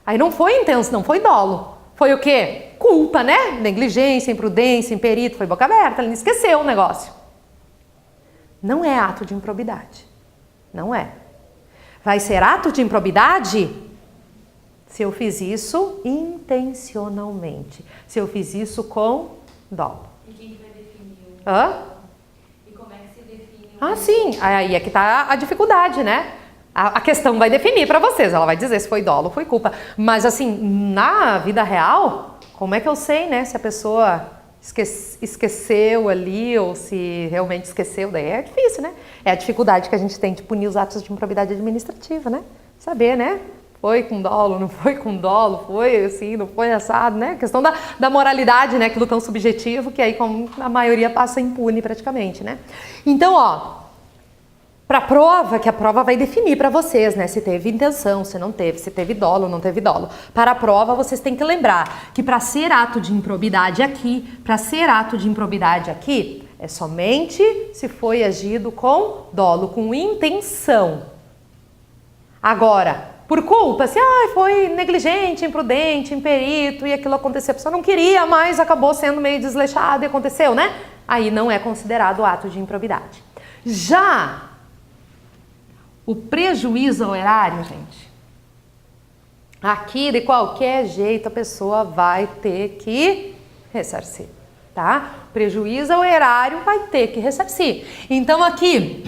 Aí não foi intenso, não foi dolo. Foi o quê? Culpa, né? Negligência, imprudência, imperito, foi boca aberta, ele não esqueceu o negócio. Não é ato de improbidade. Não é. Vai ser ato de improbidade se eu fiz isso intencionalmente. Se eu fiz isso com dolo. E quem vai definir? Hã? E como é que se define? Ah, sim. Aí é que tá a dificuldade, né? A questão vai definir para vocês. Ela vai dizer se foi dolo ou foi culpa. Mas assim, na vida real, como é que eu sei, né? Se a pessoa esqueceu ali ou se realmente esqueceu, daí é difícil, né? É a dificuldade que a gente tem de punir os atos de improbidade administrativa, né? Saber, né? Foi com dolo, não foi com dolo, foi assim, não foi assado, né? A questão da moralidade, né? Aquilo tão subjetivo que aí como a maioria passa impune praticamente, né? Então, ó, para a prova, que a prova vai definir para vocês, né? Se teve intenção, se não teve, se teve dolo ou não teve dolo. Para a prova, vocês têm que lembrar que para ser ato de improbidade aqui, é somente se foi agido com dolo, com intenção. Agora, por culpa, se foi negligente, imprudente, imperito e aquilo aconteceu, a pessoa não queria, mas acabou sendo meio desleixado e aconteceu, né? Aí não é considerado ato de improbidade. Já o prejuízo ao erário, gente, aqui de qualquer jeito a pessoa vai ter que ressarcir, tá? O prejuízo ao erário vai ter que ressarcir. Então aqui,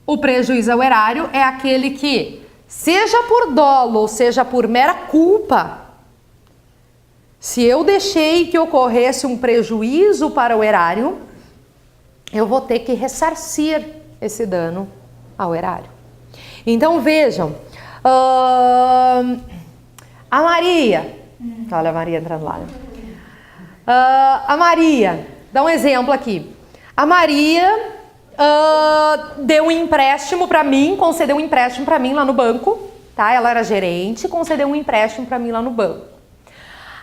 o prejuízo ao erário é aquele que, seja por dolo ou seja por mera culpa, se eu deixei que ocorresse um prejuízo para o erário, eu vou ter que ressarcir esse dano ao erário. Então vejam, a Maria, olha a Maria entrando lá, né? A Maria, dá um exemplo aqui. A Maria deu um empréstimo para mim, concedeu um empréstimo para mim lá no banco, tá? Ela era gerente, concedeu um empréstimo para mim lá no banco.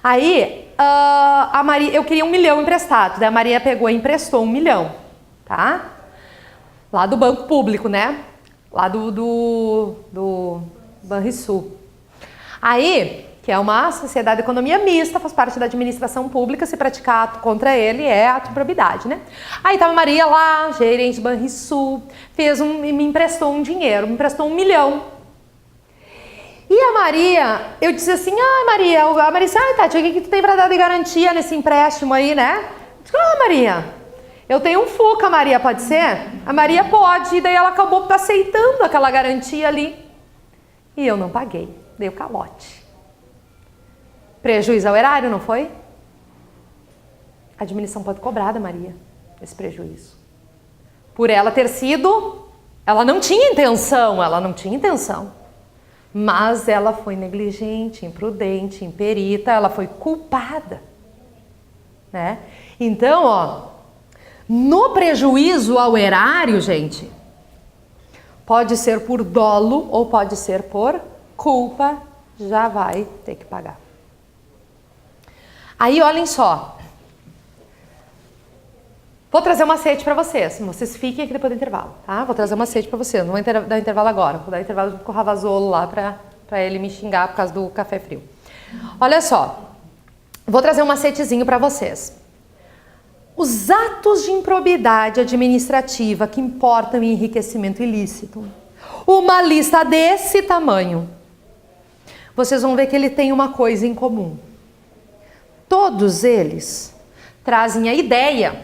Aí, a Maria, eu queria 1 milhão emprestado, daí a Maria pegou e emprestou 1 milhão, tá? Lá do banco público, né? Lá do Banrisul. Aí, que é uma sociedade de economia mista, faz parte da administração pública, se praticar ato contra ele é ato de improbidade, né? Aí tava a Maria lá, gerente do Banrisul, me emprestou um dinheiro, me emprestou 1 milhão. E a Maria, eu disse assim, a Maria disse, Tati, o que tu tem pra dar de garantia nesse empréstimo aí, né? Eu disse, Maria, eu tenho um Fuca, Maria, pode ser? A Maria pode, e daí ela acabou aceitando aquela garantia ali. E eu não paguei, dei o calote. Prejuízo ao erário, não foi? A administração pode cobrar da Maria esse prejuízo. Por ela ter sido, ela não tinha intenção, mas ela foi negligente, imprudente, imperita, ela foi culpada, né? Então, ó, no prejuízo ao erário, gente, pode ser por dolo ou pode ser por culpa, já vai ter que pagar. Aí, olhem só. Vou trazer um macete para vocês. Vocês fiquem aqui depois do intervalo, tá? Vou trazer um macete para vocês. Não vou dar intervalo agora. Vou dar intervalo junto com o Ravazolo lá para ele me xingar por causa do café frio. Olha só. Vou trazer um macetezinho para vocês. Os atos de improbidade administrativa que importam em enriquecimento ilícito. Uma lista desse tamanho. Vocês vão ver que ele tem uma coisa em comum. Todos eles trazem a ideia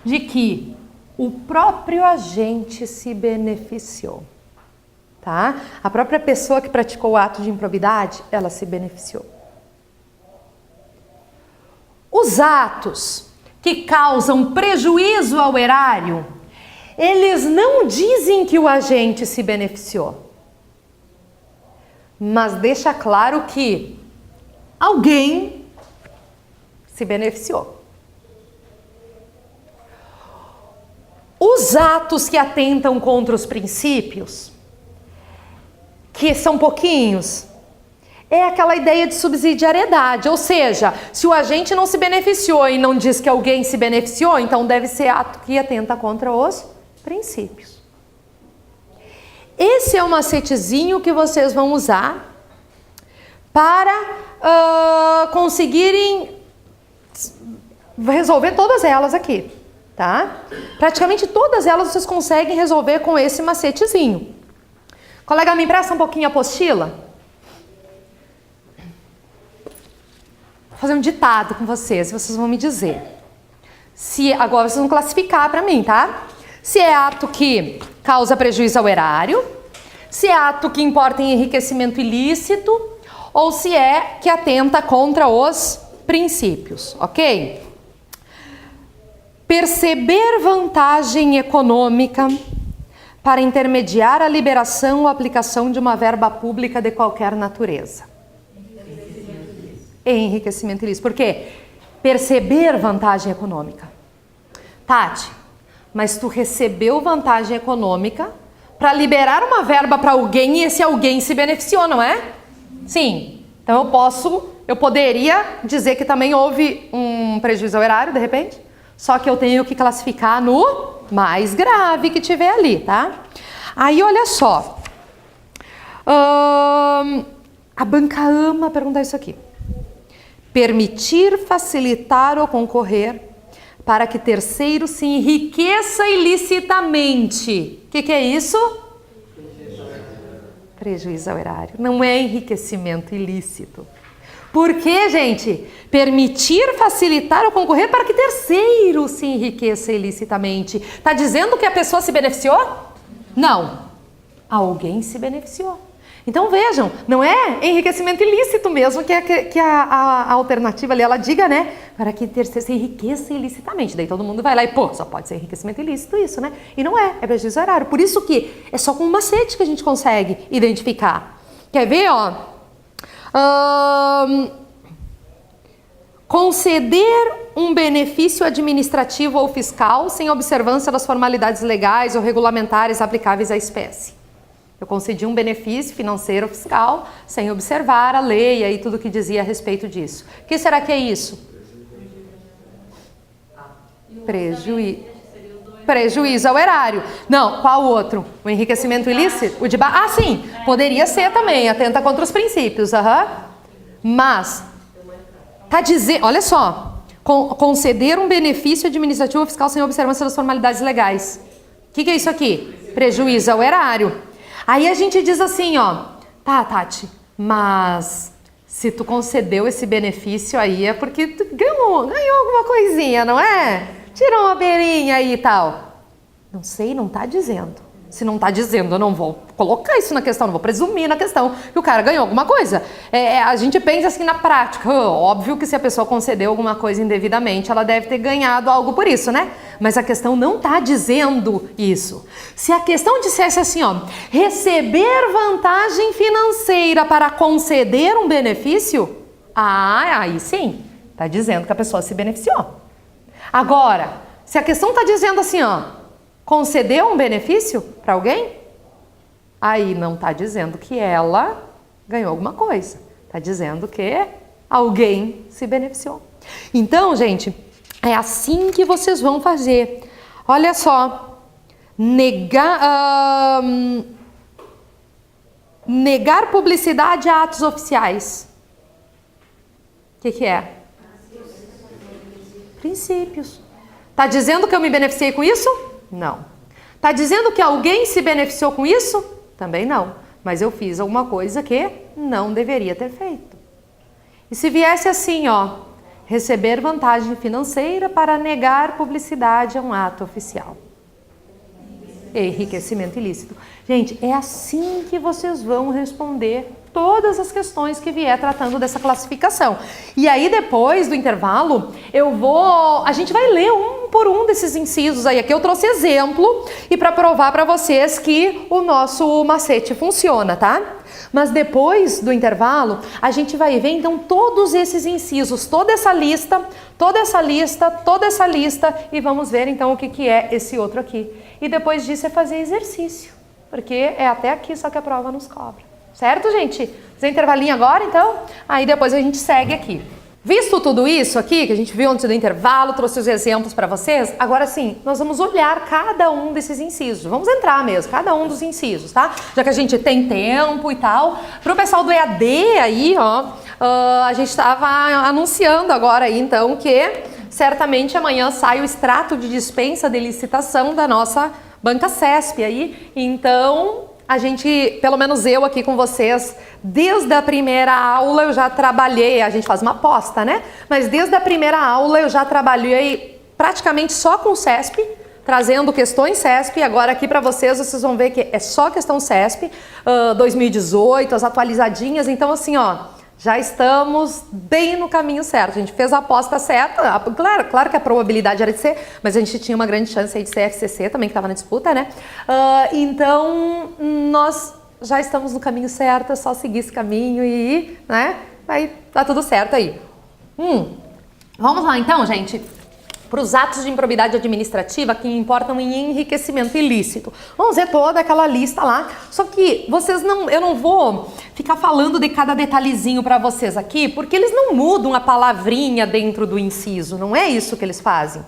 de que o próprio agente se beneficiou, tá? A própria pessoa que praticou o ato de improbidade, ela se beneficiou. Os atos que causam prejuízo ao erário, eles não dizem que o agente se beneficiou, mas deixa claro que alguém se beneficiou. Os atos que atentam contra os princípios, que são pouquinhos, é aquela ideia de subsidiariedade, ou seja, se o agente não se beneficiou e não diz que alguém se beneficiou, então deve ser ato que atenta contra os princípios. Esse é o macetezinho que vocês vão usar para conseguirem resolver todas elas aqui, tá? Praticamente todas elas vocês conseguem resolver com esse macetezinho. Colega, me empresta um pouquinho a apostila? Vou fazer um ditado com vocês vão me dizer. Agora vocês vão classificar para mim, tá? Se é ato que causa prejuízo ao erário, se é ato que importa em enriquecimento ilícito, ou se é que atenta contra os princípios, ok? Perceber vantagem econômica para intermediar a liberação ou aplicação de uma verba pública de qualquer natureza. Enriquecimento ilícito. Por quê? Perceber vantagem econômica. Tati, mas tu recebeu vantagem econômica para liberar uma verba para alguém e esse alguém se beneficiou, não é? Sim. Então eu poderia dizer que também houve um prejuízo ao erário, de repente, só que eu tenho que classificar no mais grave que tiver ali, tá? Aí, olha só. A banca ama perguntar isso aqui. Permitir, facilitar ou concorrer para que terceiro se enriqueça ilicitamente. O que é isso? Prejuízo ao erário. Não é enriquecimento ilícito. Por quê, gente? Permitir, facilitar ou concorrer para que terceiro se enriqueça ilicitamente. Está dizendo que a pessoa se beneficiou? Não. Alguém se beneficiou. Então vejam, não é enriquecimento ilícito mesmo que a alternativa ali, ela diga, né? Para que terceiro se enriqueça ilicitamente. Daí todo mundo vai lá e, só pode ser enriquecimento ilícito isso, né? E não é prejuízo ao erário. Por isso que é só com um macete que a gente consegue identificar. Quer ver, ó? Conceder um benefício administrativo ou fiscal sem observância das formalidades legais ou regulamentares aplicáveis à espécie. Eu concedi um benefício financeiro ou fiscal sem observar a lei e aí tudo que dizia a respeito disso. O que será que é isso? Prejuízo ao erário. Não, qual outro? O enriquecimento ilícito? O de sim, poderia ser também, atenta contra os princípios. Mas, tá dizendo, olha só, conceder um benefício administrativo ou fiscal sem observância das formalidades legais. O que é isso aqui? Prejuízo ao erário. Aí a gente diz assim, ó, tá, Tati, mas se tu concedeu esse benefício aí é porque tu ganhou alguma coisinha, não é? Tirou uma beirinha aí e tal. Não sei, não tá dizendo. Se não tá dizendo, eu não vou colocar isso na questão, não vou presumir na questão que o cara ganhou alguma coisa. A gente pensa assim na prática, óbvio que se a pessoa concedeu alguma coisa indevidamente, ela deve ter ganhado algo por isso, né? Mas a questão não tá dizendo isso. Se a questão dissesse assim, ó, receber vantagem financeira para conceder um benefício, aí sim, tá dizendo que a pessoa se beneficiou. Agora, se a questão tá dizendo assim, ó, concedeu um benefício para alguém? Aí não está dizendo que ela ganhou alguma coisa. Está dizendo que alguém se beneficiou. Então, gente, é assim que vocês vão fazer. Olha só. Negar publicidade a atos oficiais. O que é? Princípios. Está dizendo que eu me beneficiei com isso? Não. Está dizendo que alguém se beneficiou com isso? Também não. Mas eu fiz alguma coisa que não deveria ter feito. E se viesse assim, ó, receber vantagem financeira para negar publicidade a um ato oficial. Enriquecimento ilícito. Gente, é assim que vocês vão responder todas as questões que vier tratando dessa classificação. E aí depois do intervalo, a gente vai ler um por um desses incisos aí. Aqui eu trouxe exemplo e para provar para vocês que o nosso macete funciona, tá? Mas depois do intervalo, a gente vai ver então todos esses incisos, toda essa lista e vamos ver então o que é esse outro aqui. E depois disso é fazer exercício, porque é até aqui só que a prova nos cobra. Certo, gente? Fazer intervalinho agora, então? Aí depois a gente segue aqui. Visto tudo isso aqui, que a gente viu antes do intervalo, trouxe os exemplos para vocês, agora sim, nós vamos olhar cada um desses incisos. Vamos entrar mesmo, cada um dos incisos, tá? Já que a gente tem tempo e tal. Para o pessoal do EAD aí, ó, a gente estava anunciando agora aí, então, que certamente amanhã sai o extrato de dispensa de licitação da nossa banca CESP aí. Então, a gente, pelo menos eu aqui com vocês, desde a primeira aula eu já trabalhei, a gente faz uma aposta, né? Mas desde a primeira aula eu já trabalhei praticamente só com o CESP, trazendo questões CESP. Agora aqui para vocês vão ver que é só questão CESP, 2018, as atualizadinhas. Então assim, ó, já estamos bem no caminho certo. A gente fez a aposta certa. Claro que a probabilidade era de ser, mas a gente tinha uma grande chance aí de ser FCC também, que estava na disputa, né? Então, nós já estamos no caminho certo, é só seguir esse caminho e, né? Vai dar tudo certo aí. Vamos lá então, gente. Para os atos de improbidade administrativa que importam em enriquecimento ilícito. Vamos ver toda aquela lista lá. Só que eu não vou ficar falando de cada detalhezinho para vocês aqui, porque eles não mudam a palavrinha dentro do inciso. Não é isso que eles fazem.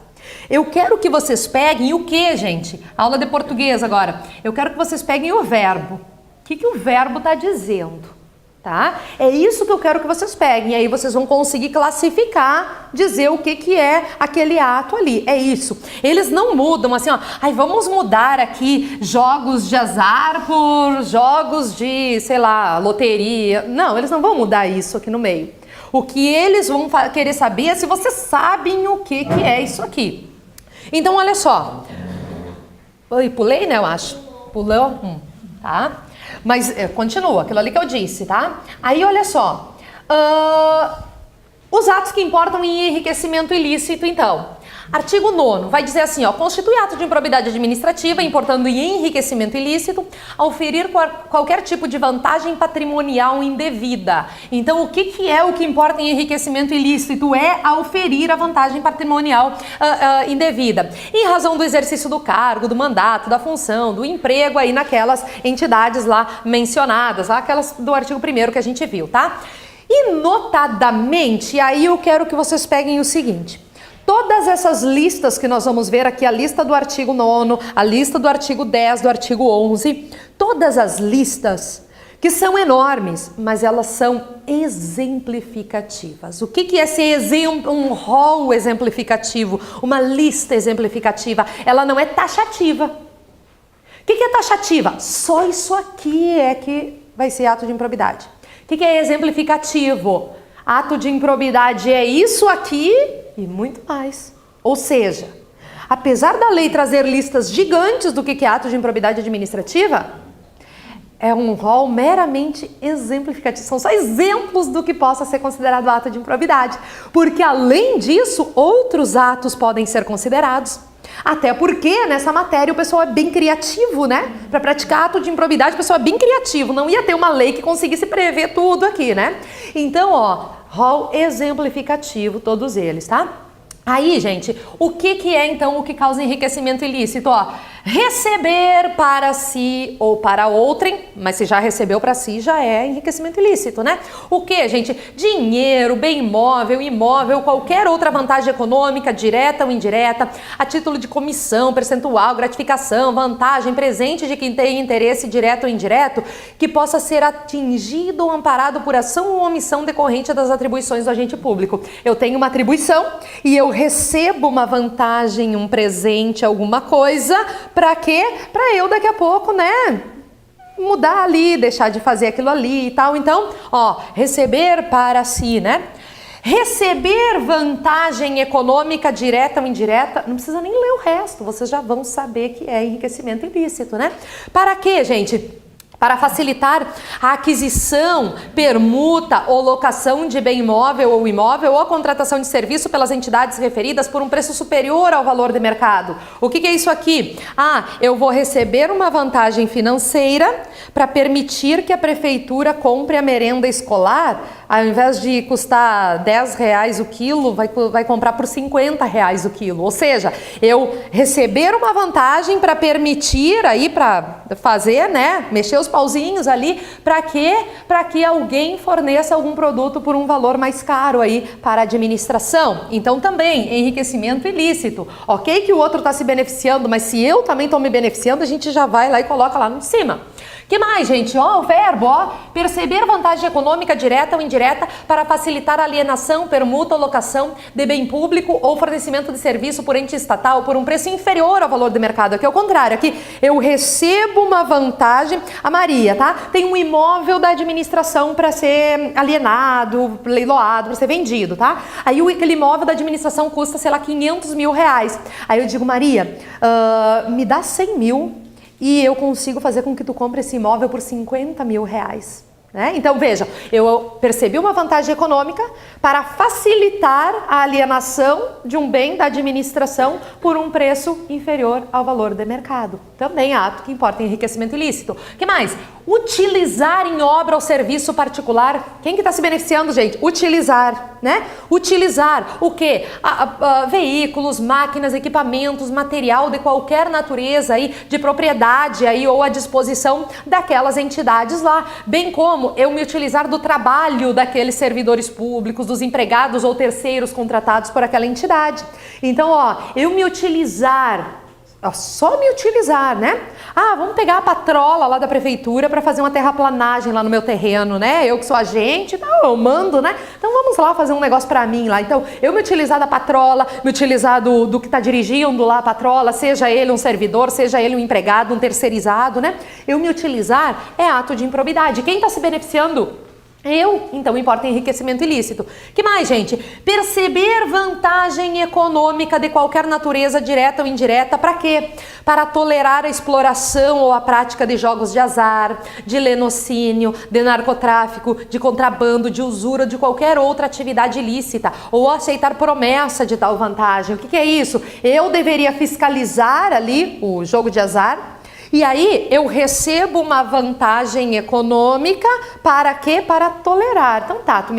Eu quero que vocês peguem o que, gente? Aula de português agora. Eu quero que vocês peguem o verbo. O que o verbo está dizendo? Tá? É isso que eu quero que vocês peguem. E aí vocês vão conseguir classificar, dizer o que é aquele ato ali. É isso. Eles não mudam assim, ó. Ai, vamos mudar aqui jogos de azar por jogos de, sei lá, loteria. Não, eles não vão mudar isso aqui no meio. O que eles vão querer saber é se vocês sabem o que é isso aqui. Então, olha só. Eu pulei, né, eu acho. Pulou? Tá? Mas continua, aquilo ali que eu disse, tá? Aí, olha só. Os atos que importam em enriquecimento ilícito, então. Artigo 9º vai dizer assim, ó, constitui ato de improbidade administrativa importando em enriquecimento ilícito ao ferir qualquer tipo de vantagem patrimonial indevida. Então, o que é o que importa em enriquecimento ilícito? É ao ferir a vantagem patrimonial indevida. Em razão do exercício do cargo, do mandato, da função, do emprego aí naquelas entidades lá mencionadas, lá aquelas do artigo 1º que a gente viu, tá? E notadamente, aí eu quero que vocês peguem o seguinte. Todas essas listas que nós vamos ver aqui, a lista do artigo 9º, a lista do artigo 10, do artigo 11, todas as listas que são enormes, mas elas são exemplificativas. O que é ser um rol exemplificativo, uma lista exemplificativa? Ela não é taxativa. O que é taxativa? Só isso aqui é que vai ser ato de improbidade. O que é exemplificativo? Ato de improbidade é isso aqui e muito mais. Ou seja, apesar da lei trazer listas gigantes do que é ato de improbidade administrativa, é um rol meramente exemplificativo. São só exemplos do que possa ser considerado ato de improbidade. Porque, além disso, outros atos podem ser considerados. Até porque nessa matéria o pessoal é bem criativo, né? Para praticar ato de improbidade, o pessoal é bem criativo. Não ia ter uma lei que conseguisse prever tudo aqui, né? Então, ó, rol exemplificativo, todos eles, tá? Aí, gente, o que é então o que causa enriquecimento ilícito? Ó, receber para si ou para outrem, mas se já recebeu para si, já é enriquecimento ilícito, né? O que, gente? Dinheiro, bem imóvel, imóvel, qualquer outra vantagem econômica, direta ou indireta, a título de comissão, percentual, gratificação, vantagem, presente de quem tem interesse direto ou indireto, que possa ser atingido ou amparado por ação ou omissão decorrente das atribuições do agente público. Eu tenho uma atribuição e eu recebo uma vantagem, um presente, alguma coisa, para quê? Para eu daqui a pouco, né, mudar ali, deixar de fazer aquilo ali e tal. Então, ó, receber para si, né? Receber vantagem econômica direta ou indireta, não precisa nem ler o resto, vocês já vão saber que é enriquecimento ilícito, né? Para quê, gente? Para facilitar a aquisição, permuta ou locação de bem imóvel ou imóvel ou a contratação de serviço pelas entidades referidas por um preço superior ao valor de mercado. O que é isso aqui? Ah, eu vou receber uma vantagem financeira para permitir que a prefeitura compre a merenda escolar ao invés de custar R$10 o quilo, vai comprar por R$50 o quilo. Ou seja, eu receber uma vantagem para permitir aí, para fazer, né, mexer os pauzinhos ali, para quê? Para que alguém forneça algum produto por um valor mais caro aí para a administração. Então também, enriquecimento ilícito. Ok que o outro está se beneficiando, mas se eu também estou me beneficiando, a gente já vai lá e coloca lá em cima. Que mais, gente? Ó, o verbo, ó, perceber vantagem econômica direta ou indireta para facilitar a alienação, permuta ou locação de bem público ou fornecimento de serviço por ente estatal por um preço inferior ao valor de mercado. Aqui é o contrário, aqui eu recebo uma vantagem. A Maria, tá? Tem um imóvel da administração para ser alienado, leiloado, para ser vendido, tá? Aí aquele imóvel da administração custa, sei lá, R$500 mil. Aí eu digo, Maria, me dá 100 mil. E eu consigo fazer com que tu compre esse imóvel por R$50 mil. Né? Então veja, eu percebi uma vantagem econômica para facilitar a alienação de um bem da administração por um preço inferior ao valor de mercado. Também ato que importa enriquecimento ilícito. O que mais? Utilizar em obra ou serviço particular. Quem que está se beneficiando, gente? Utilizar, né? Utilizar o quê? Veículos, máquinas, equipamentos, material de qualquer natureza aí, de propriedade aí ou à disposição daquelas entidades lá, bem como eu me utilizar do trabalho daqueles servidores públicos, dos empregados ou terceiros contratados por aquela entidade. Então, ó, eu me utilizar, só me utilizar, né? Ah, vamos pegar a patrola lá da prefeitura para fazer uma terraplanagem lá no meu terreno, né? Eu que sou agente, então eu mando, né? Então vamos lá fazer um negócio para mim lá. Então, eu me utilizar da patrola, me utilizar do que está dirigindo lá a patrola, seja ele um servidor, seja ele um empregado, um terceirizado, né? Eu me utilizar é ato de improbidade. Quem está se beneficiando? Eu, então importa enriquecimento ilícito. Que mais, gente? Perceber vantagem econômica de qualquer natureza, direta ou indireta, para quê? Para tolerar a exploração ou a prática de jogos de azar, de lenocínio, de narcotráfico, de contrabando, de usura, de qualquer outra atividade ilícita, ou aceitar promessa de tal vantagem. O que é isso? Eu deveria fiscalizar ali o jogo de azar. E aí eu recebo uma vantagem econômica para quê? Para tolerar. Então tá, tu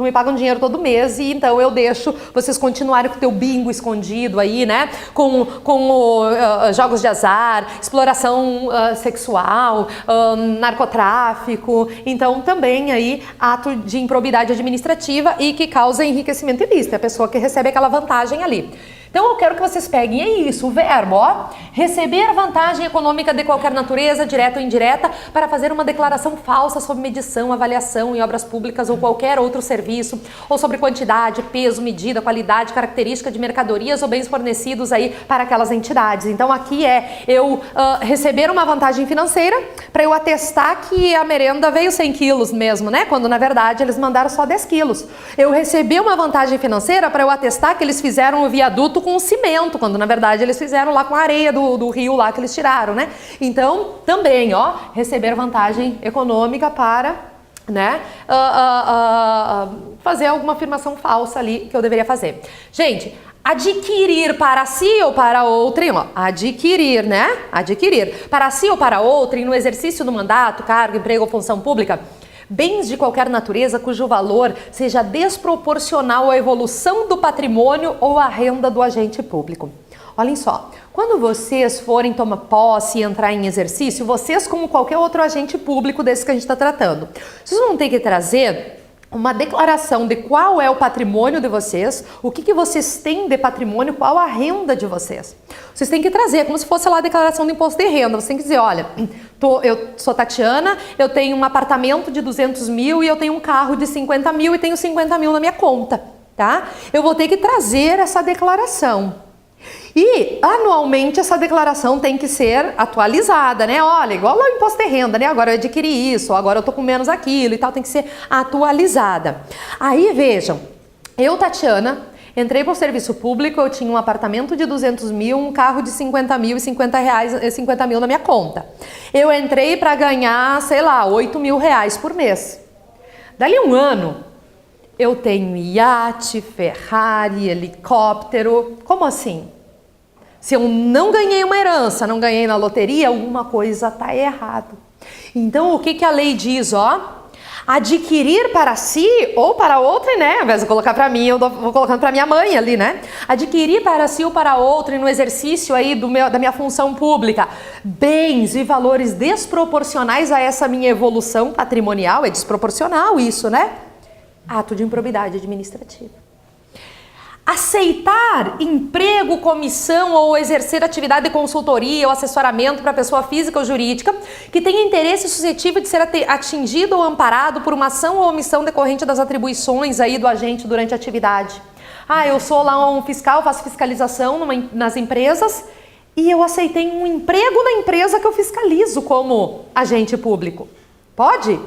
me paga um dinheiro todo mês e então eu deixo vocês continuarem com o teu bingo escondido aí, né? Com jogos de azar, exploração sexual, narcotráfico. Então também aí ato de improbidade administrativa e que causa enriquecimento ilícito. É a pessoa que recebe aquela vantagem ali. Então eu quero que vocês peguem, é isso, o verbo, ó, receber vantagem econômica de qualquer natureza, direta ou indireta, para fazer uma declaração falsa sobre medição, avaliação em obras públicas ou qualquer outro serviço, ou sobre quantidade, peso, medida, qualidade, característica de mercadorias ou bens fornecidos aí para aquelas entidades. Então aqui é eu receber uma vantagem financeira para eu atestar que a merenda veio 100 quilos mesmo, né? Quando na verdade eles mandaram só 10 quilos. Eu recebi uma vantagem financeira para eu atestar que eles fizeram o viaduto com cimento, quando na verdade eles fizeram lá com a areia do rio lá que eles tiraram, né? Então, também, ó, receber vantagem econômica para, né, fazer alguma afirmação falsa ali que eu deveria fazer. Gente, adquirir para si ou para outrem, ó, adquirir, né? Adquirir para si ou para outrem no exercício do mandato, cargo, emprego ou função pública, bens de qualquer natureza cujo valor seja desproporcional à evolução do patrimônio ou à renda do agente público. Olhem só, quando vocês forem tomar posse e entrar em exercício, vocês, como qualquer outro agente público desse que a gente está tratando, vocês vão ter que trazer uma declaração de qual é o patrimônio de vocês, o que vocês têm de patrimônio, qual a renda de vocês. Vocês têm que trazer, como se fosse lá a declaração do imposto de renda. Você tem que dizer, olha, eu sou Tatiana, eu tenho um apartamento de 200 mil e eu tenho um carro de 50 mil e tenho 50 mil na minha conta, tá? Eu vou ter que trazer essa declaração. E anualmente essa declaração tem que ser atualizada, né? Olha, igual lá o imposto de renda, né? Agora eu adquiri isso, agora eu tô com menos aquilo e tal, tem que ser atualizada. Aí vejam, eu, Tatiana, entrei para o serviço público, eu tinha um apartamento de 200 mil, um carro de 50 mil e 50 mil na minha conta. Eu entrei para ganhar, sei lá, 8 mil reais por mês. Dali um ano, eu tenho iate, Ferrari, helicóptero, como assim? Se eu não ganhei uma herança, não ganhei na loteria, alguma coisa está errado. Então, o que a lei diz, ó? Adquirir para si ou para outrem, né? Ao invés de colocar para mim, eu vou colocando para minha mãe ali, né? Adquirir para si ou para outrem no exercício aí da minha função pública bens e valores desproporcionais a essa minha evolução patrimonial, é desproporcional isso, né? Ato de improbidade administrativa. Aceitar emprego, comissão ou exercer atividade de consultoria ou assessoramento para pessoa física ou jurídica que tenha interesse suscetível de ser atingido ou amparado por uma ação ou omissão decorrente das atribuições aí do agente durante a atividade. Eu sou lá um fiscal, faço fiscalização nas empresas e eu aceitei um emprego na empresa que eu fiscalizo como agente público. Pode?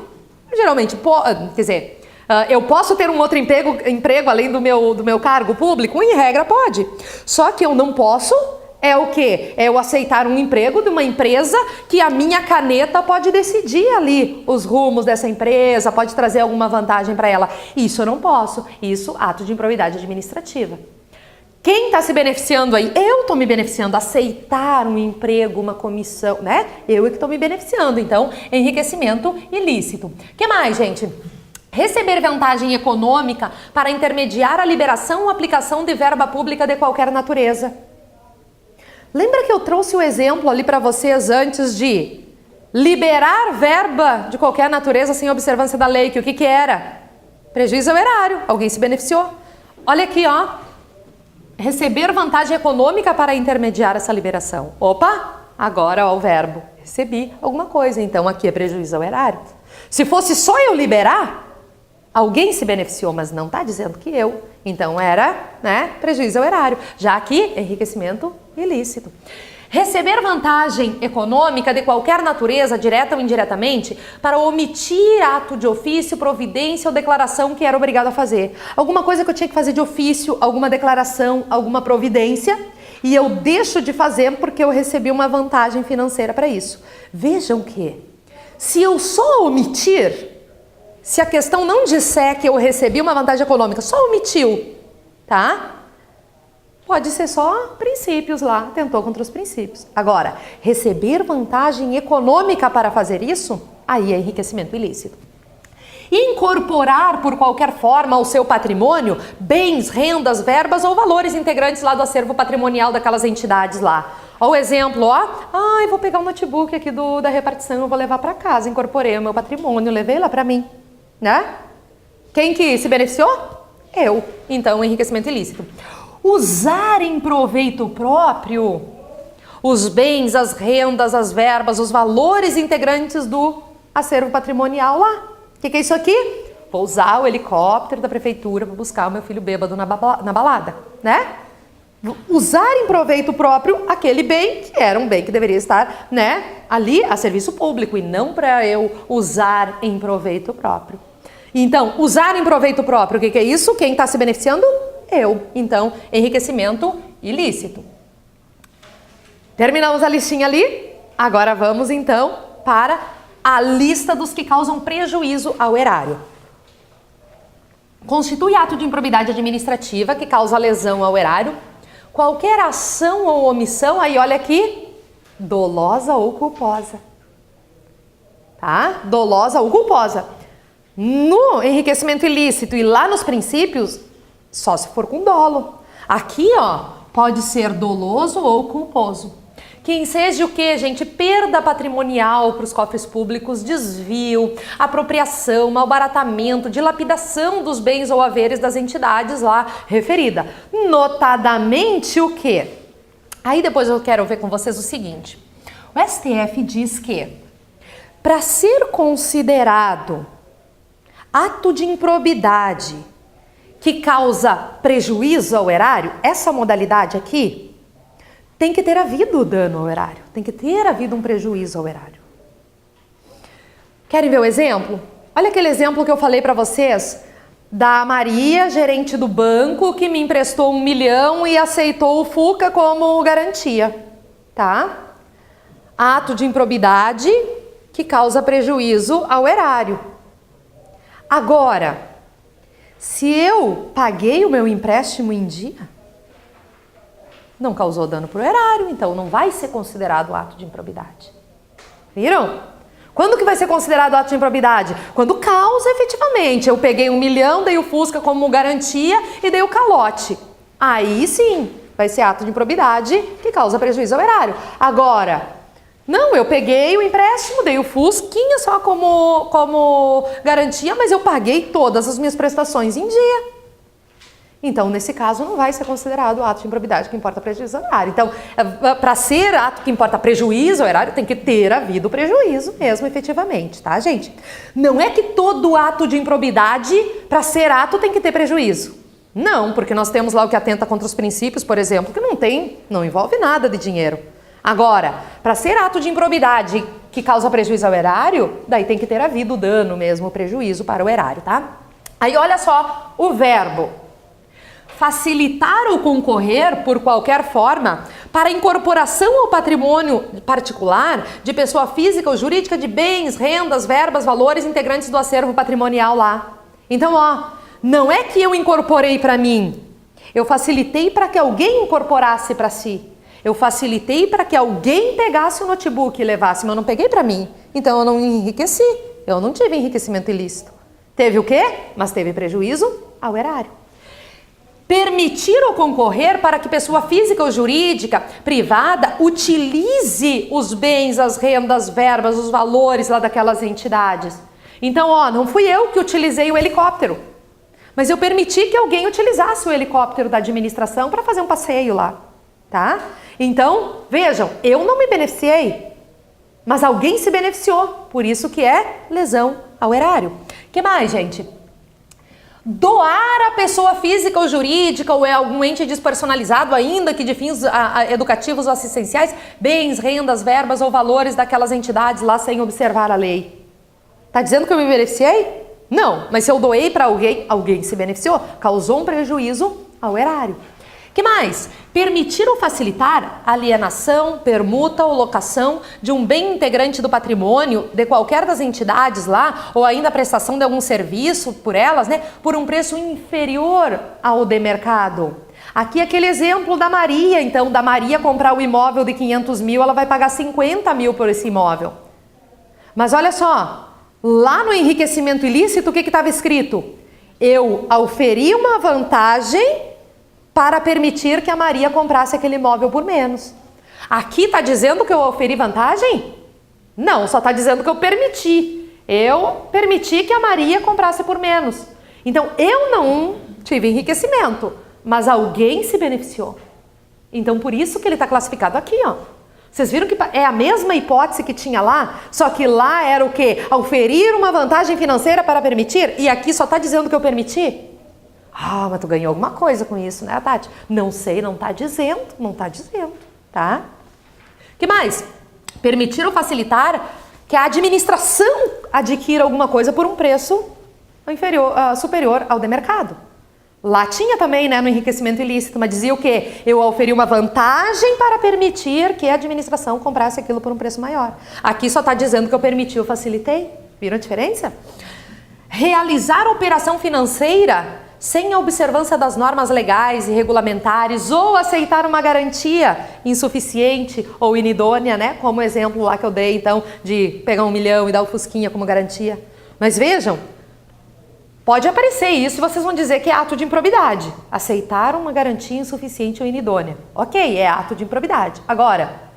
Geralmente pode, quer dizer... eu posso ter um outro emprego além do meu cargo público? Em regra, pode. Só que eu não posso é o quê? É eu aceitar um emprego de uma empresa que a minha caneta pode decidir ali os rumos dessa empresa, pode trazer alguma vantagem para ela. Isso eu não posso. Isso, ato de improbidade administrativa. Quem está se beneficiando aí? Eu estou me beneficiando. Aceitar um emprego, uma comissão, né? Eu é que estou me beneficiando. Então, enriquecimento ilícito. O que mais, gente? Receber vantagem econômica para intermediar a liberação ou aplicação de verba pública de qualquer natureza. Lembra que eu trouxe o exemplo ali para vocês antes de liberar verba de qualquer natureza sem observância da lei, que o que era? Prejuízo ao erário. Alguém se beneficiou. Olha aqui, ó. Receber vantagem econômica para intermediar essa liberação. Opa, agora ó, o verbo. Recebi alguma coisa, então aqui é prejuízo ao erário. Se fosse só eu liberar, alguém se beneficiou, mas não está dizendo que eu. Então era, né, prejuízo ao erário. Já aqui, enriquecimento ilícito. Receber vantagem econômica de qualquer natureza, direta ou indiretamente, para omitir ato de ofício, providência ou declaração que era obrigado a fazer. Alguma coisa que eu tinha que fazer de ofício, alguma declaração, alguma providência, e eu deixo de fazer porque eu recebi uma vantagem financeira para isso. Vejam que, se eu só omitir, se a questão não disser que eu recebi uma vantagem econômica, só omitiu, tá? Pode ser só princípios lá, tentou contra os princípios. Agora, receber vantagem econômica para fazer isso, aí é enriquecimento ilícito. Incorporar por qualquer forma ao seu patrimônio bens, rendas, verbas ou valores integrantes lá do acervo patrimonial daquelas entidades lá. Ó o exemplo, ó. Eu vou pegar um notebook aqui da repartição, eu vou levar para casa, incorporei o meu patrimônio, levei lá para mim. Né? Quem que se beneficiou? Eu. Então, enriquecimento ilícito. Usar em proveito próprio os bens, as rendas, as verbas, os valores integrantes do acervo patrimonial lá. O que é isso aqui? Vou usar o helicóptero da prefeitura para buscar o meu filho bêbado na balada, né? Usar em proveito próprio aquele bem que era um bem que deveria estar, né, ali a serviço público e não para eu usar em proveito próprio. Então, usar em proveito próprio, o que é isso? Quem está se beneficiando? Eu. Então, enriquecimento ilícito. Terminamos a listinha ali. Agora vamos então para a lista dos que causam prejuízo ao erário. Constitui ato de improbidade administrativa que causa lesão ao erário qualquer ação ou omissão, aí olha aqui, dolosa ou culposa. Tá? Dolosa ou culposa. No enriquecimento ilícito e lá nos princípios, só se for com dolo. Aqui, ó, pode ser doloso ou culposo. Que enseja o quê, gente? Perda patrimonial para os cofres públicos, desvio, apropriação, malbaratamento, dilapidação dos bens ou haveres das entidades lá referida. Notadamente o quê? Aí depois eu quero ver com vocês o seguinte. O STF diz que para ser considerado ato de improbidade que causa prejuízo ao erário, essa modalidade aqui, tem que ter havido dano ao erário, tem que ter havido um prejuízo ao erário. Querem ver o exemplo? Olha aquele exemplo que eu falei para vocês da Maria, gerente do banco, que me emprestou 1 milhão e aceitou o Fuca como garantia, tá? Ato de improbidade que causa prejuízo ao erário. Agora, se eu paguei o meu empréstimo em dia, não causou dano para o erário, então não vai ser considerado ato de improbidade. Viram? Quando que vai ser considerado ato de improbidade? Quando causa efetivamente. Eu peguei 1 milhão, dei o Fusca como garantia e dei o calote. Aí sim, vai ser ato de improbidade que causa prejuízo ao erário. Agora, não, eu peguei o empréstimo, dei o Fusquinha só como garantia, mas eu paguei todas as minhas prestações em dia. Então, nesse caso, não vai ser considerado ato de improbidade que importa prejuízo ao erário. Então, para ser ato que importa prejuízo ao erário, tem que ter havido prejuízo mesmo, efetivamente, tá, gente? Não é que todo ato de improbidade, para ser ato, tem que ter prejuízo. Não, porque nós temos lá o que atenta contra os princípios, por exemplo, que não envolve nada de dinheiro. Agora, para ser ato de improbidade que causa prejuízo ao erário, daí tem que ter havido dano mesmo, prejuízo para o erário, tá? Aí, olha só o verbo. Facilitar ou concorrer, por qualquer forma, para a incorporação ao patrimônio particular de pessoa física ou jurídica de bens, rendas, verbas, valores integrantes do acervo patrimonial lá. Então, ó, não é que eu incorporei para mim, eu facilitei para que alguém incorporasse para si. Eu facilitei para que alguém pegasse o notebook e levasse, mas eu não peguei para mim. Então, eu não enriqueci, eu não tive enriquecimento ilícito. Teve o quê? Mas teve prejuízo ao erário. Permitir ou concorrer para que pessoa física ou jurídica privada utilize os bens, as rendas, verbas, os valores lá daquelas entidades. Então, ó, não fui eu que utilizei o helicóptero, mas eu permiti que alguém utilizasse o helicóptero da administração para fazer um passeio lá, tá? Então, vejam, eu não me beneficiei, mas alguém se beneficiou, por isso que é lesão ao erário. Que mais, gente? Doar a pessoa física ou jurídica ou algum ente despersonalizado ainda que de fins educativos ou assistenciais, bens, rendas, verbas ou valores daquelas entidades lá sem observar a lei. Tá dizendo que eu me beneficiei? Não, mas se eu doei para alguém, alguém se beneficiou, causou um prejuízo ao erário. Que mais? Permitir ou facilitar alienação, permuta ou locação de um bem integrante do patrimônio de qualquer das entidades lá, ou ainda a prestação de algum serviço por elas, né, por um preço inferior ao de mercado. Aqui aquele exemplo da Maria, então, da Maria comprar o imóvel de 500 mil, ela vai pagar 50 mil por esse imóvel. Mas olha só, lá no enriquecimento ilícito, o que estava escrito? Eu auferi uma vantagem para permitir que a Maria comprasse aquele imóvel por menos. Aqui está dizendo que eu oferi vantagem? Não, só está dizendo que eu permiti. Eu permiti que a Maria comprasse por menos. Então, eu não tive enriquecimento, mas alguém se beneficiou. Então, por isso que ele está classificado aqui, ó. Vocês viram que é a mesma hipótese que tinha lá, só que lá era o quê? Oferir uma vantagem financeira para permitir, e aqui só está dizendo que eu permiti? Ah, mas tu ganhou alguma coisa com isso, né, Tati? Não sei, não tá dizendo, tá? Que mais? Permitir ou facilitar que a administração adquira alguma coisa por um preço superior ao de mercado. Lá tinha também, né, no enriquecimento ilícito, mas dizia o quê? Eu oferi uma vantagem para permitir que a administração comprasse aquilo por um preço maior. Aqui só está dizendo que eu permiti, eu facilitei. Viram a diferença? Realizar operação financeira sem a observância das normas legais e regulamentares ou aceitar uma garantia insuficiente ou inidônea, né? Como o exemplo lá que eu dei, então, de pegar 1 milhão e dar o Fusquinha como garantia. Mas vejam, pode aparecer isso e vocês vão dizer que é ato de improbidade. Aceitar uma garantia insuficiente ou inidônea. Ok, é ato de improbidade. Agora,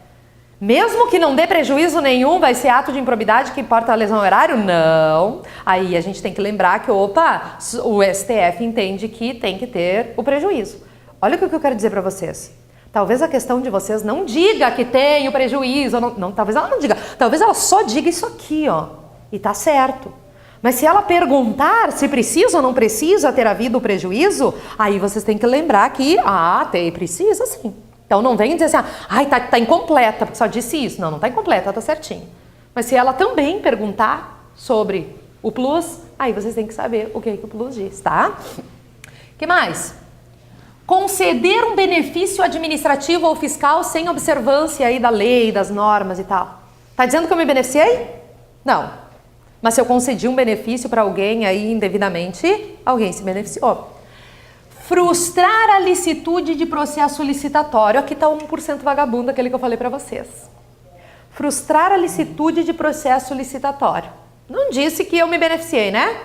mesmo que não dê prejuízo nenhum, vai ser ato de improbidade que importa a lesão ao erário? Não. Aí a gente tem que lembrar que, opa, o STF entende que tem que ter o prejuízo. Olha o que eu quero dizer para vocês. Talvez a questão de vocês não diga que tem o prejuízo, não, talvez ela não diga. Talvez ela só diga isso aqui, ó, e tá certo. Mas se ela perguntar se precisa ou não precisa ter havido o prejuízo, aí vocês têm que lembrar que, precisa sim. Então não vem dizer assim, tá incompleta, porque só disse isso. Não tá incompleta, tá certinho. Mas se ela também perguntar sobre o plus, aí vocês têm que saber o que o plus diz, tá? Que mais? Conceder um benefício administrativo ou fiscal sem observância aí da lei, das normas e tal. Tá dizendo que eu me beneficiei? Não. Mas se eu concedi um benefício para alguém aí indevidamente, alguém se beneficiou. Frustrar a licitude de processo licitatório. Aqui está 1% vagabundo, aquele que eu falei para vocês. Frustrar a licitude de processo licitatório. Não disse que eu me beneficiei, né?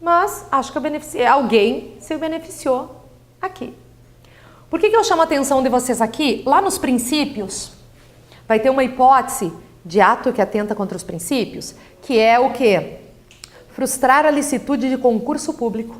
Mas acho que eu beneficiei. Alguém se beneficiou aqui. Por que eu chamo a atenção de vocês aqui? Lá nos princípios, vai ter uma hipótese de ato que atenta contra os princípios, que é o quê? Frustrar a licitude de concurso público.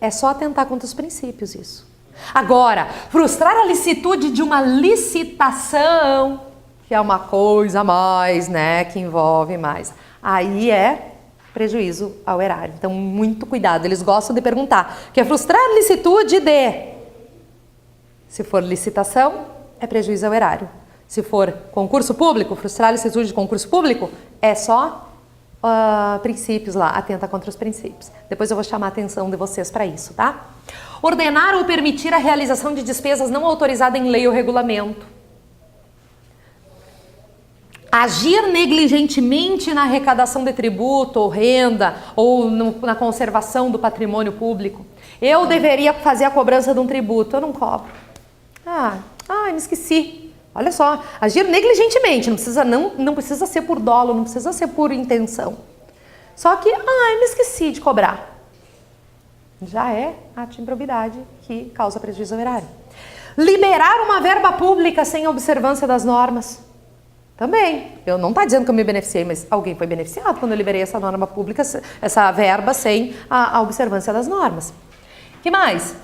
É só atentar contra os princípios isso. Agora, frustrar a licitude de uma licitação, que é uma coisa a mais, né, que envolve mais. Aí é prejuízo ao erário. Então, muito cuidado. Eles gostam de perguntar. Que é frustrar a licitude de... Se for licitação, é prejuízo ao erário. Se for concurso público, frustrar a licitude de concurso público, é só princípios lá. Atenta contra os princípios. Depois eu vou chamar a atenção de vocês para isso, tá? Ordenar ou permitir a realização de despesas não autorizadas em lei ou regulamento. Agir negligentemente na arrecadação de tributo ou renda ou na conservação do patrimônio público. Eu deveria fazer a cobrança de um tributo, eu não cobro. Me esqueci. Olha só, agir negligentemente, não precisa ser por dolo, não precisa ser por intenção. Só que, me esqueci de cobrar. Já é ato de improbidade que causa prejuízo ao erário. Liberar uma verba pública sem observância das normas. Também. Eu não está dizendo que eu me beneficiei, mas alguém foi beneficiado quando eu liberei essa norma pública, essa verba sem a observância das normas. Que mais?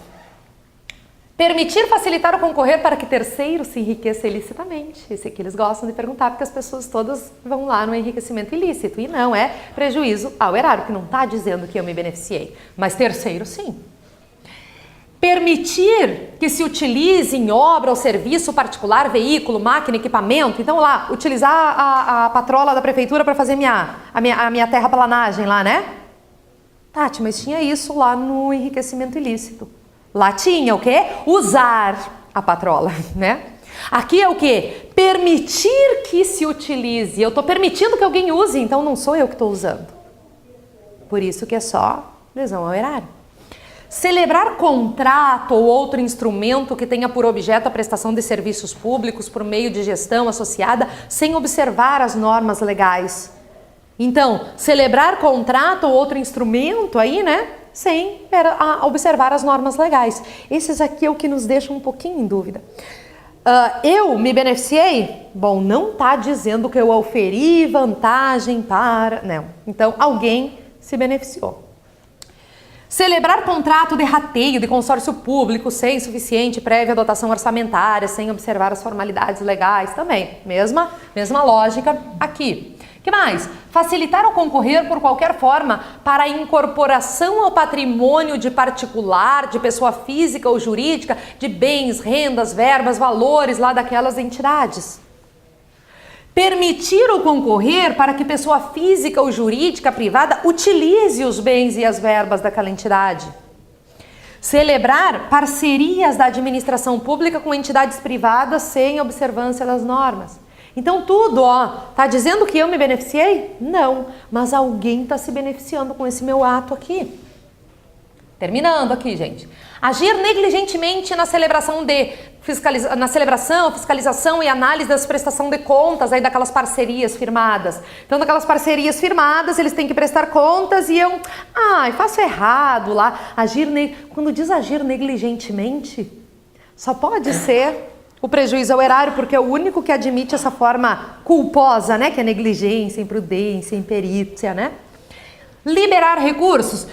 Permitir facilitar o concorrer para que terceiro se enriqueça ilicitamente. Esse aqui eles gostam de perguntar, porque as pessoas todas vão lá no enriquecimento ilícito. E não é prejuízo ao erário, que não está dizendo que eu me beneficiei. Mas terceiro, sim. Permitir que se utilize em obra ou serviço particular, veículo, máquina, equipamento. Então lá, utilizar a patrola da prefeitura para fazer a minha terraplanagem lá, né? Tati, mas tinha isso lá no enriquecimento ilícito. Lá tinha o quê? Usar a patrola, né? Aqui é o quê? Permitir que se utilize. Eu estou permitindo que alguém use, então não sou eu que estou usando. Por isso que é só lesão ao erário. Celebrar contrato ou outro instrumento que tenha por objeto a prestação de serviços públicos por meio de gestão associada sem observar as normas legais. Então, celebrar contrato ou outro instrumento aí, né? Sem observar as normas legais. Esses aqui é o que nos deixa um pouquinho em dúvida. Eu me beneficiei? Bom, não está dizendo que eu auferi vantagem para... Não. Então, alguém se beneficiou. Celebrar contrato de rateio de consórcio público sem suficiente prévia dotação orçamentária, sem observar as formalidades legais também. Mesma lógica aqui. Que mais? Facilitar ou concorrer por qualquer forma para a incorporação ao patrimônio de particular, de pessoa física ou jurídica, de bens, rendas, verbas, valores lá daquelas entidades. Permitir ou concorrer para que pessoa física ou jurídica privada utilize os bens e as verbas daquela entidade. Celebrar parcerias da administração pública com entidades privadas sem observância das normas. Então tudo, tá dizendo que eu me beneficiei? Não, mas alguém está se beneficiando com esse meu ato aqui. Terminando aqui, gente. Agir negligentemente na celebração, fiscalização e análise das prestação de contas aí daquelas parcerias firmadas. Então, daquelas parcerias firmadas, eles têm que prestar contas e eu, faço errado lá. Quando diz agir negligentemente, só pode ser o prejuízo ao erário, porque é o único que admite essa forma culposa, né? Que é negligência, imprudência, imperícia, né? Liberar recursos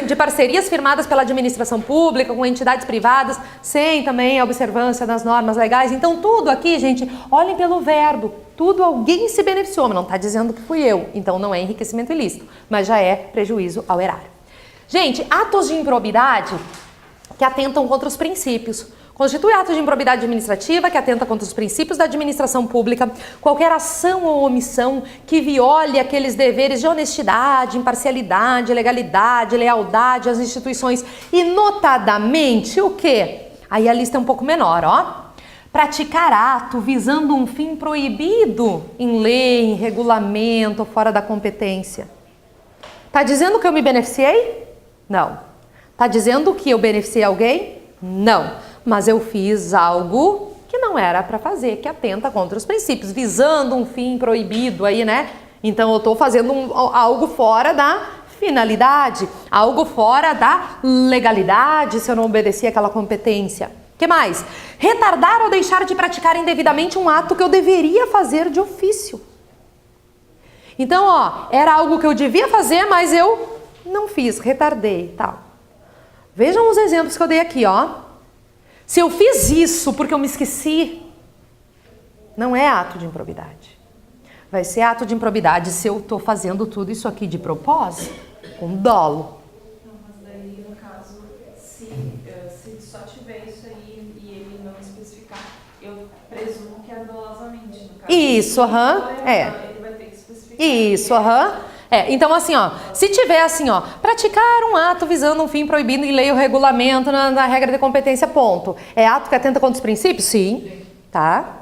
de parcerias firmadas pela administração pública com entidades privadas, sem também a observância das normas legais. Então tudo aqui, gente, olhem pelo verbo, tudo alguém se beneficiou, mas não está dizendo que fui eu, então não é enriquecimento ilícito, mas já é prejuízo ao erário. Gente, atos de improbidade que atentam contra os princípios. Constitui ato de improbidade administrativa que atenta contra os princípios da administração pública, qualquer ação ou omissão que viole aqueles deveres de honestidade, imparcialidade, legalidade, lealdade às instituições e notadamente o quê? Aí a lista é um pouco menor, praticar ato visando um fim proibido em lei, em regulamento, fora da competência. Tá dizendo que eu me beneficiei? Não. Tá dizendo que eu beneficiei alguém? Não. Mas eu fiz algo que não era para fazer, que atenta contra os princípios, visando um fim proibido aí, né? Então eu estou fazendo algo fora da finalidade, algo fora da legalidade, se eu não obedecer aquela competência. O que mais? Retardar ou deixar de praticar indevidamente um ato que eu deveria fazer de ofício. Então, ó, era algo que eu devia fazer, mas eu não fiz, retardei e tal. Vejam os exemplos que eu dei aqui, ó. Se eu fiz isso porque eu me esqueci, não é ato de improbidade. Vai ser ato de improbidade se eu estou fazendo tudo isso aqui de propósito, com dolo. Não, mas daí, no caso, se só tiver isso aí e ele não especificar, eu presumo que é dolosamente, no caso. Isso, aham, Ele vai ter que especificar. Isso, aham. Então assim, ó, se tiver assim, ó, praticar um ato visando um fim proibido e leia o regulamento na regra de competência, ponto. É ato que atenta contra os princípios? Sim. Tá?